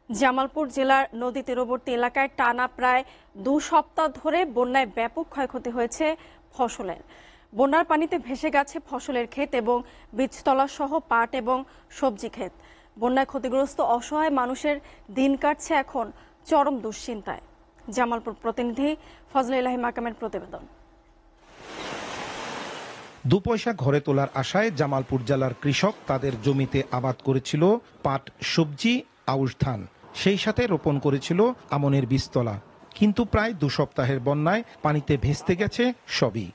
জামালপুর জেলার নদী তীরবর্তী এলাকায় টানা প্রায় 2 সপ্তাহ ধরে বন্যায় ব্যাপক ক্ষয়ক্ষতি হয়েছে ফসলের। বন্যার পানিতে ভেসে গেছে ফসলের ক্ষেত এবং বীজতলা সহ পাট এবং সবজি ক্ষেত। বন্যায় ক্ষতিগ্রস্ত অসহায় মানুষের দিন কাটছে এখন চরম দুশ্চিন্তায়। জামালপুর প্রতিনিধি ফজলে ইলাহি মাকামের প্রতিবেদন। 2 পয়সা ঘরে তোলার আশায় জামালপুর জেলার কৃষক তাদের জমিতে আবাদ করেছিল পাট, সবজি, আউশ ধান, সেই সাথে রোপণ করেছিল আমনের বীজতলা। কিন্তু প্রায় 2 সপ্তাহের বন্যায় পানিতে ভেস্তে গেছে সবই।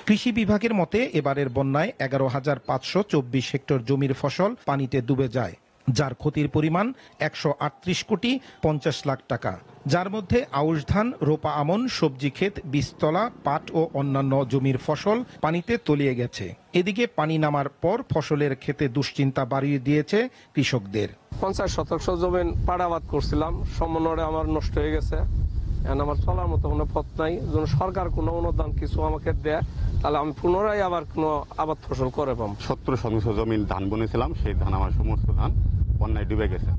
কৃষি বিভাগের মতে এবারের বন্যায় 11,524 হেক্টর জমির ফসল পানিতে ডুবে যায়, যার ক্ষতির পরিমাণ 138 কোটি 50 লাখ টাকা, যার মধ্যে আউশ ধান, রোপা আমন, সবজি ক্ষেত, বীজতলা, পাট ও অন্যান্য জমির ফসল পানিতে তলিয়ে গেছে। এদিকে পানি নামার পর ফসলের ক্ষেতে দুশ্চিন্তা বাড়িয়ে দিয়েছে কৃষকদের। 50 শতাংশ জমি পাট আবাদ করছিলাম, সম্পূর্ণটা আমার নষ্ট হয়ে গেছে। এখন আমার চলার মতো কোনো পথ নাই। যদি সরকার কোনো অনুদান কিছু আমাকে দেয়, তাহলে আমি পুনরায় আবার কোনো আবাদ ফসল করে পাবো। 70 শতাংশ জমি ধান বুনেছিলাম, সেই ধান আমার সমস্ত ধান বন্যায় ডুবে গেছে।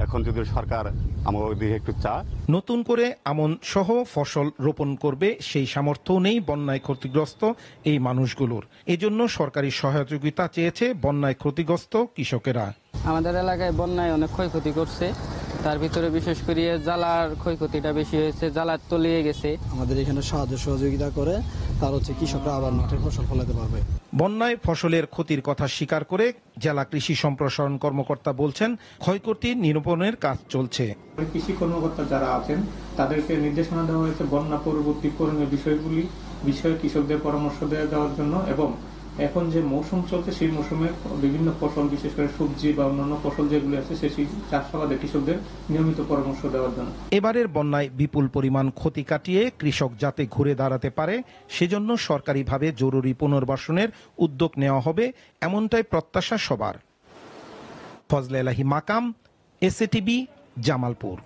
এখন যদি সরকার আমাদের দিকে একটু চায়, নতুন করে আমন সহ ফসল রোপণ করবে সেই সামর্থ্য নেই বন্যায় ক্ষতিগ্রস্ত এই মানুষগুলোর। এজন্য সরকারি সহযোগিতা চেয়েছে বন্যায় ক্ষতিগ্রস্ত কৃষকেরা। আমাদের এলাকায় বন্যায় অনেক ক্ষয়ক্ষতি করছে, তার ভিতরে বিশেষ করে জ্বালার ক্ষয়ক্ষতিটা বেশি হয়েছে, জ্বালার তলিয়ে গেছে। আমাদের এখানে সাহায্য সহযোগিতা করে তার কৃষকরা আবার মাঠে ফসল ফলাতে পারবে। বন্যায় ফসলের ক্ষতির কথা স্বীকার করে জেলা কৃষি সম্প্রসারণ কর্মকর্তা বলছেন, ক্ষয়ক্ষতি নিরূপণের কাজ চলছে। কৃষি কর্মকর্তা যারা আছেন তাদেরকে নির্দেশনা দেওয়া হয়েছে বন্যা পরবর্তী করণীয় বিষয়ে কৃষকদের পরামর্শ দেওয়ার জন্য, এবং এখন যে মৌসুম চলছে সেই মৌসুমে বিভিন্ন ফসল, বিশেষ করে সবজি বা অন্যান্য ফসল যেগুলি আছে সেই চাষাবাদে কৃষকদের নিয়মিত পরামর্শ দেওয়ার জন্য। এবারের বন্যায় বিপুল পরিমাণ ক্ষতি কাটিয়ে কৃষক যাতে ঘুরে দাঁড়াতে পারে সেজন্য সরকারিভাবে জরুরি পুনর্বাসনের উদ্যোগ নেওয়া হবে, এমনটাই প্রত্যাশা সবার। ফজলে ইলাহি মাকাম, এসএটিভি, জামালপুর।